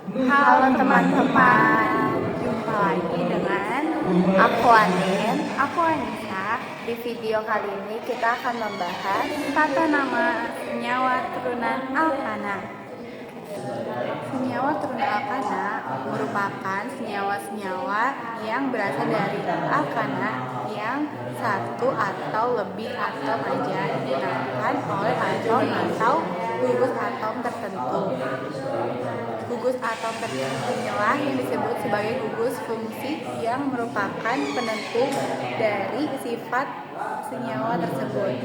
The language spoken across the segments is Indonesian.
Halo teman-teman, jumpa lagi dengan aku Anin, aku Anissa. Di video kali ini kita akan membahas tata nama senyawa turunan alkana. Senyawa turunan alkana merupakan senyawa-senyawa yang berasal dari alkana yang satu atau lebih atom aja digunakan oleh atom atau gugus atom tertentu. Gugus atom tertentu inilah yang disebut sebagai gugus fungsi yang merupakan penentu dari sifat senyawa tersebut.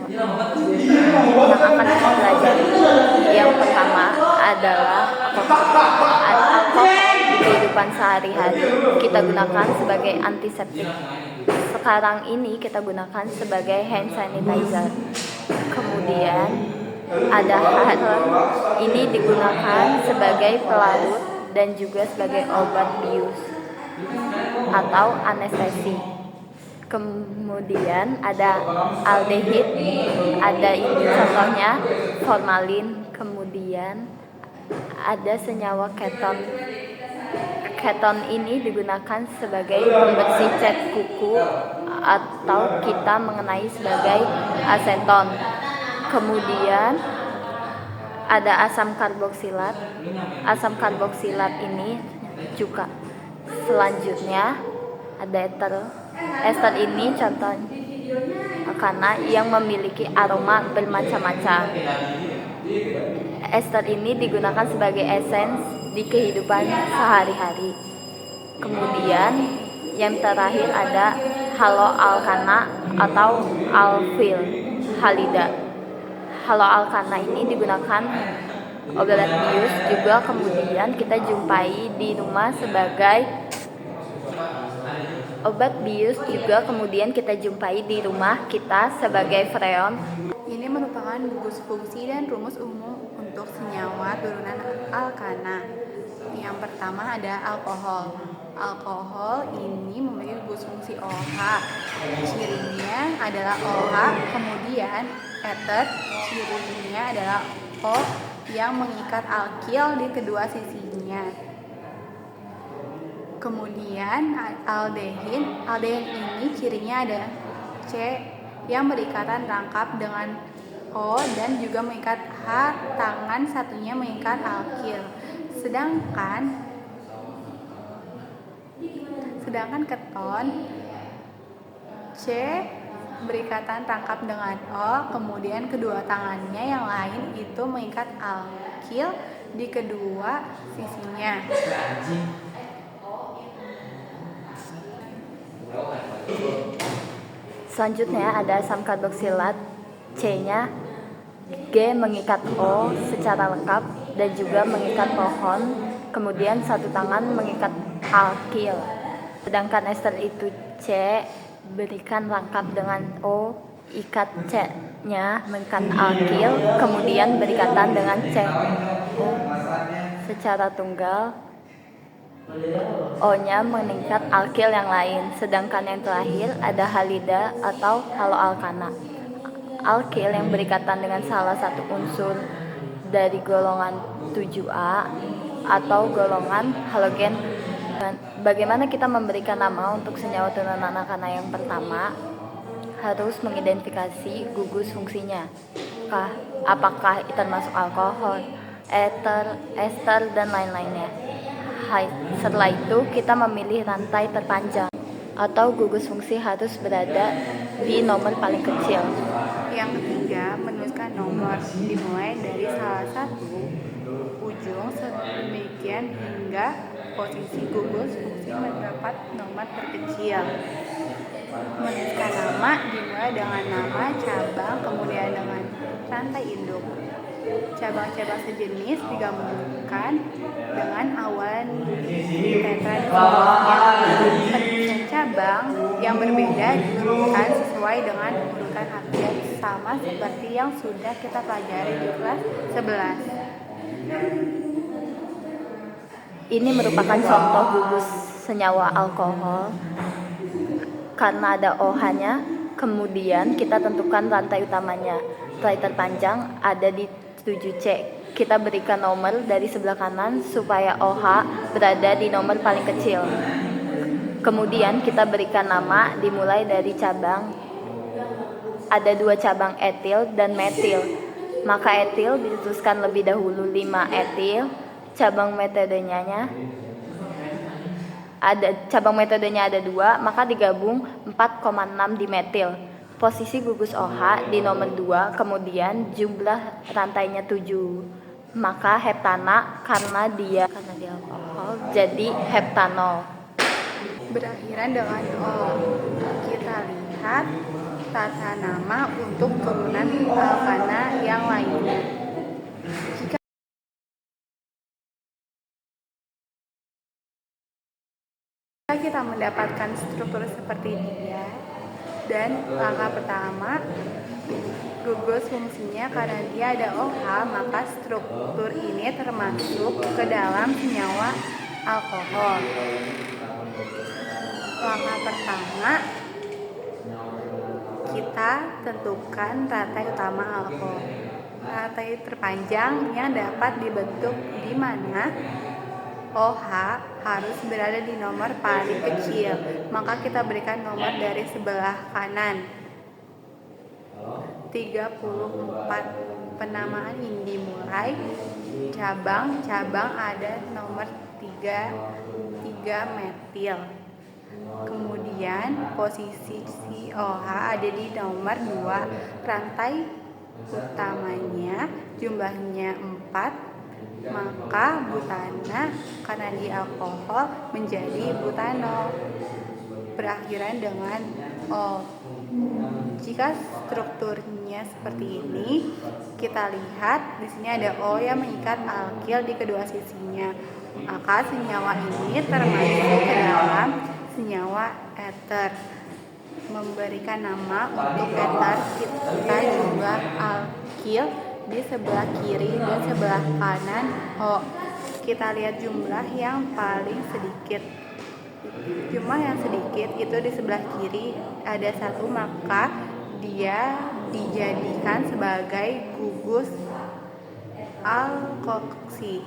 Yang akan kita pelajari yang pertama adalah alkohol. Di kehidupan sehari-hari kita gunakan sebagai antiseptik. Sekarang ini kita gunakan sebagai hand sanitizer. Kemudian ada hal ini digunakan sebagai pelaut dan juga sebagai obat bius atau anestesi. Kemudian ada aldehid, ada ini contohnya formalin. Kemudian ada senyawa keton. Keton ini digunakan sebagai pembersih cat kuku atau kita mengenai sebagai aseton. Kemudian ada asam karboksilat. Asam karboksilat ini juga. Selanjutnya ada ester. Ester ini contohnya karena yang memiliki aroma bermacam-macam. Ester ini digunakan sebagai esens di kehidupan sehari-hari. Kemudian yang terakhir ada haloalkana atau alkyl halida. Haloalkana ini digunakan obat bius juga kemudian kita jumpai di rumah sebagai obat bius juga kemudian kita jumpai di rumah kita sebagai freon. Ini merupakan gugus fungsi dan rumus umum untuk senyawa turunan alkana. Yang pertama ada alkohol. Alkohol ini memiliki gugus fungsi OH. Cirinya adalah OH, kemudian eter, cirinya adalah O yang mengikat alkil di kedua sisinya. Kemudian aldehid ini cirinya ada C yang berikatan rangkap dengan O dan juga mengikat H, tangan satunya mengikat alkil. Sedangkan keton C berikatan rangkap dengan O, kemudian kedua tangannya yang lain itu mengikat alkil di kedua sisinya. Selanjutnya ada asam karboksilat. C-nya G mengikat O secara lengkap dan juga mengikat pohon, kemudian satu tangan mengikat alkil. Sedangkan ester itu C berikan lengkap dengan O, ikat C-nya mengikat alkil, kemudian berikatan dengan C O secara tunggal. O-nya meningkat alkil yang lain. Sedangkan yang terakhir ada halida atau haloalkana. Alkil yang berikatan dengan salah satu unsur dari golongan 7A atau golongan halogen. Bagaimana kita memberikan nama untuk senyawa turunan alkana? Yang pertama, harus mengidentifikasi gugus fungsinya. Apakah termasuk alkohol, eter, ester, dan lain-lainnya. Setelah itu kita memilih rantai terpanjang atau gugus fungsi harus berada di nomor paling kecil. Yang ketiga, menuliskan nomor dimulai dari salah satu ujung sedemikian hingga posisi gugus fungsi mendapat nomor terkecil. Menuliskan nama dimulai dengan nama cabang kemudian dengan rantai induk. Cabang-cabang sejenis digabungkan dengan awalan tetra. Cabang yang berbeda diurutan sesuai dengan urutan abjad sama seperti yang sudah kita pelajari di kelas 11. Ini merupakan contoh gugus senyawa alkohol karena ada OH-nya. Kemudian kita tentukan rantai utamanya. Rantai terpanjang ada di 7C. kita berikan nomor dari sebelah kanan supaya OH berada di nomor paling kecil. Kemudian kita berikan nama dimulai dari cabang. Ada 2 cabang etil dan metil. Maka etil dituliskan lebih dahulu 5 etil. Cabang metodenya ada 2, maka digabung 4,6 dimetil. Posisi gugus OH di nomor 2, kemudian jumlah rantainya 7. Maka heptana karena dia alkohol jadi heptanol. Berakhiran dengan ol. Kita lihat tata nama untuk turunan alkana yang lainnya. Jika kita mendapatkan struktur seperti dia, dan langkah pertama gugus fungsinya karena dia ada OH, maka struktur ini termasuk ke dalam senyawa alkohol. Langkah pertama, kita tentukan rantai utama alkohol. Rantai terpanjang yang dapat dibentuk di mana OH harus berada di nomor paling kecil, maka kita berikan nomor dari sebelah kanan. 34. Penamaan ini dimulai cabang ada nomor 3 metil. Kemudian posisi OH ada di nomor 2. Rantai utamanya jumlahnya 4, maka butana karena di alkohol menjadi butanol. Berakhiran dengan ol. Jika strukturnya seperti ini, kita lihat di sini ada O yang mengikat alkil di kedua sisinya. Maka senyawa ini termasuk ke dalam senyawa eter. Memberikan nama untuk eter, kita jumlah alkil di sebelah kiri dan sebelah kanan O. Kita lihat jumlah yang paling sedikit. Jumlah yang sedikit itu di sebelah kiri ada 1, maka dia dijadikan sebagai gugus alkoksi.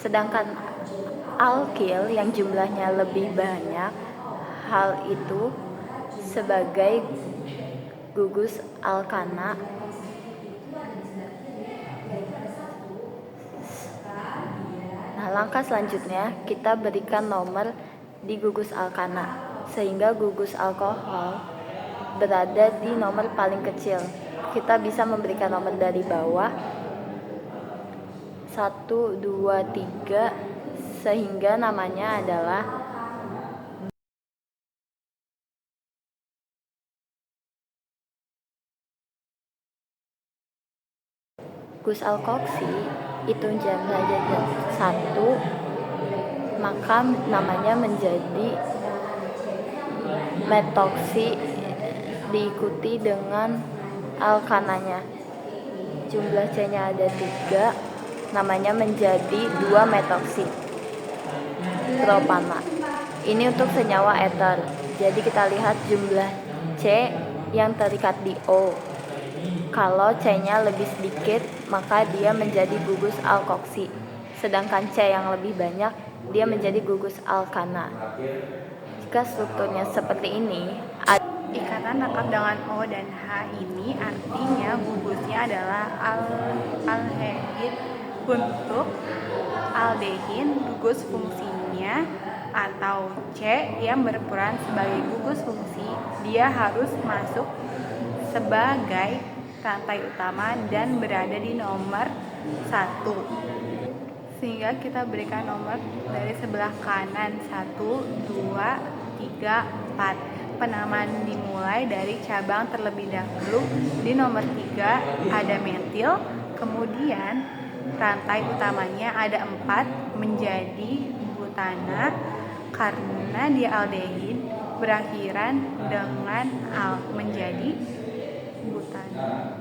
Sedangkan alkil yang jumlahnya lebih banyak, hal itu sebagai gugus alkana. Nah, langkah selanjutnya kita berikan nomor di gugus alkana, sehingga gugus alkohol berada di nomor paling kecil. Kita bisa memberikan nomor dari bawah 1, 2, 3, sehingga namanya adalah gus alkoksi. Itu jumlahnya 1, maka namanya menjadi metoksi diikuti dengan alkananya. Jumlah C-nya ada 3, namanya menjadi 2 metoksi propana. Ini untuk senyawa eter. Jadi kita lihat jumlah C yang terikat di O. Kalau C-nya lebih sedikit, maka dia menjadi gugus alkoksi. Sedangkan C yang lebih banyak, dia menjadi gugus alkana. Jika strukturnya seperti ini, ikatan lengkap dengan O dan H ini artinya gugusnya adalah aldehin. Untuk aldehin, gugus fungsinya atau C yang berperan sebagai gugus fungsi, dia harus masuk sebagai rantai utama dan berada di nomor 1. Sehingga kita berikan nomor dari sebelah kanan 1, 2, 3, 4. Penamaan dimulai dari cabang terlebih dahulu. Di nomor 3 ada metil, kemudian rantai utamanya ada 4 menjadi butana karena dia aldehin, berakhiran dengan menjadi butana.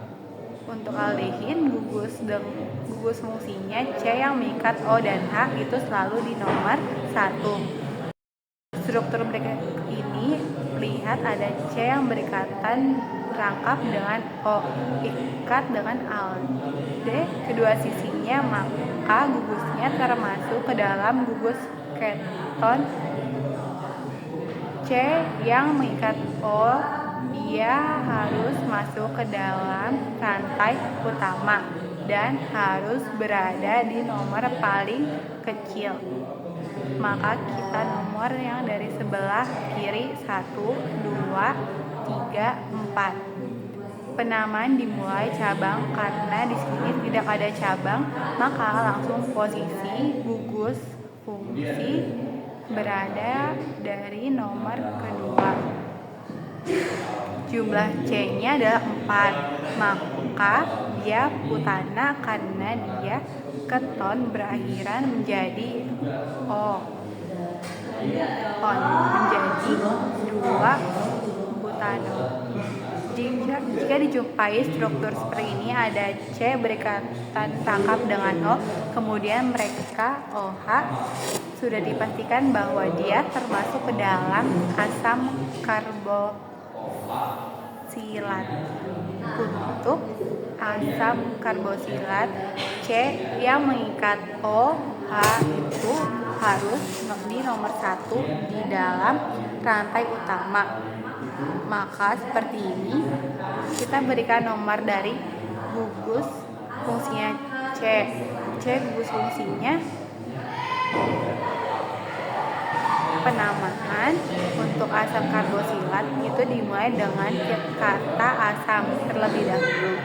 Untuk aldehin, gugus fungsinya C yang mengikat O dan H itu selalu di nomor 1. Struktur mereka ini lihat ada C yang berikatan terangkap dengan O, ikat dengan alde kedua sisinya, maka gugusnya termasuk ke dalam gugus keton C yang mengikat O. Dia harus masuk ke dalam rantai utama dan harus berada di nomor paling kecil. Maka kita nomor yang dari sebelah kiri 1, 2, 3, 4. Penamaan dimulai cabang karena di sini tidak ada cabang, maka langsung posisi gugus fungsi berada dari nomor kedua. Jumlah C-nya adalah 4, maka dia putana karena dia keton berakhiran menjadi O. Menjadi 2 putana. Jika dijumpai struktur seperti ini, ada C berikatan rangkap dengan O, kemudian mereka OH, sudah dipastikan bahwa dia termasuk ke dalam asam karboksilat. Untuk asam karboksilat C yang mengikat OH itu harus di nomor 1 di dalam rantai utama. Maka seperti ini, kita berikan nomor dari gugus fungsinya C. C gugus fungsinya penamaan untuk asam karboksilat itu dimulai dengan kata asam terlebih dahulu,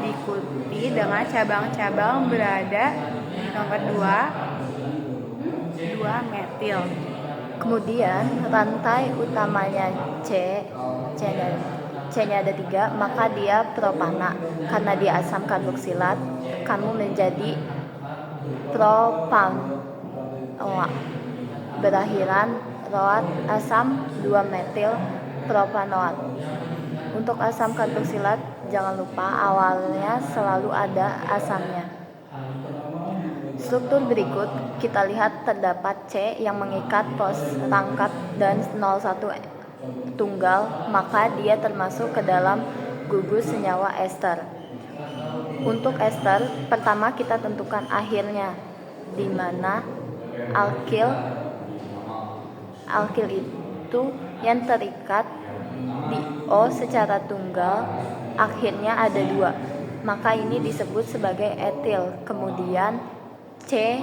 diikuti dengan cabang-cabang berada di nomor 2 metil. Kemudian rantai utamanya C-nya ada 3, maka dia propana. Karena dia asam karboksilat, kamu menjadi propanoa. Berakhiran roat asam 2 metil propanoat. Untuk asam karboksilat, jangan lupa awalnya selalu ada asamnya. Struktur berikut kita lihat terdapat C yang mengikat pos rangkap dan 01 tunggal, maka dia termasuk ke dalam gugus senyawa ester. Untuk ester, pertama kita tentukan akhirnya, di mana alkil itu yang terikat di O secara tunggal, akhirnya ada 2, maka ini disebut sebagai etil. Kemudian C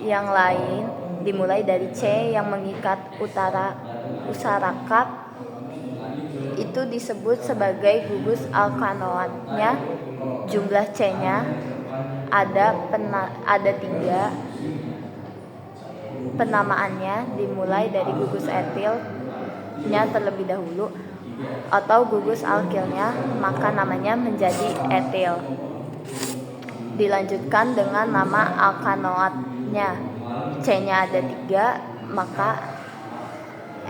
yang lain dimulai dari C yang mengikat usarakap, itu disebut sebagai gugus alkanoatnya. Jumlah C-nya ada 3. Penamaannya dimulai dari gugus etilnya terlebih dahulu atau gugus alkilnya, maka namanya menjadi etil. Dilanjutkan dengan nama alkanoatnya. C-nya ada 3, maka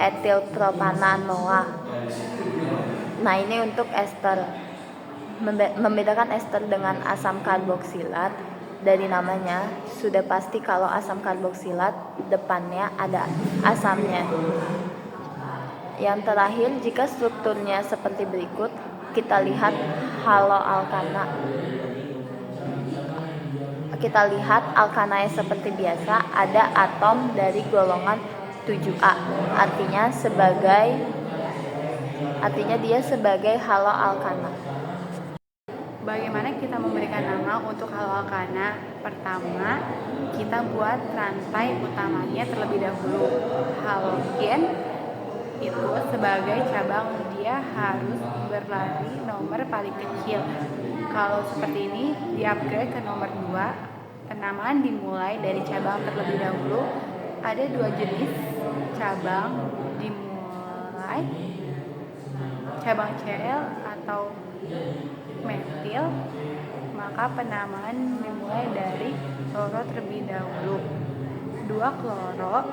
etil propananoa. Nah, ini untuk ester. Membedakan ester dengan asam karboksilat, dari namanya sudah pasti kalau asam karboksilat depannya ada asamnya. Yang terakhir, jika strukturnya seperti berikut, kita lihat haloalkana. Kita lihat alkanae seperti biasa, ada atom dari golongan 7A, artinya dia sebagai haloalkana. Bagaimana kita memberikan nama untuk haloalkana? Pertama, kita buat rantai utamanya terlebih dahulu. Halogen itu sebagai cabang, dia harus berlari nomor paling kecil. Kalau seperti ini, di-upgrade ke nomor 2. Penamaan dimulai dari cabang terlebih dahulu. Ada 2 jenis cabang, dimulai cabang Cl atau metil, maka penamaan dimulai dari kloro terlebih dahulu. 2 kloro,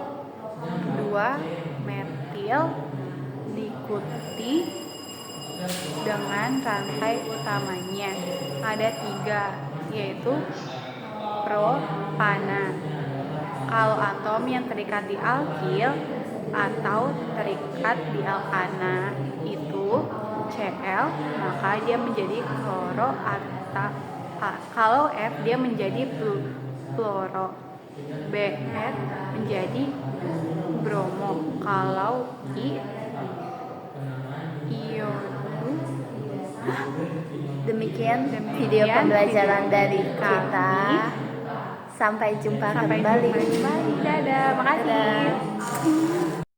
2 metil, diikuti dengan rantai utamanya ada 3, yaitu propana. Kalau atom yang terikat di alkil atau terikat di alkana itu Cl, maka dia menjadi kloro, atau kalau F dia menjadi fluoro. Br menjadi bromo. Kalau iodu. Demikian video pembelajaran dari kita. Sampai jumpa kembali. Dadah, makasih. Dadah.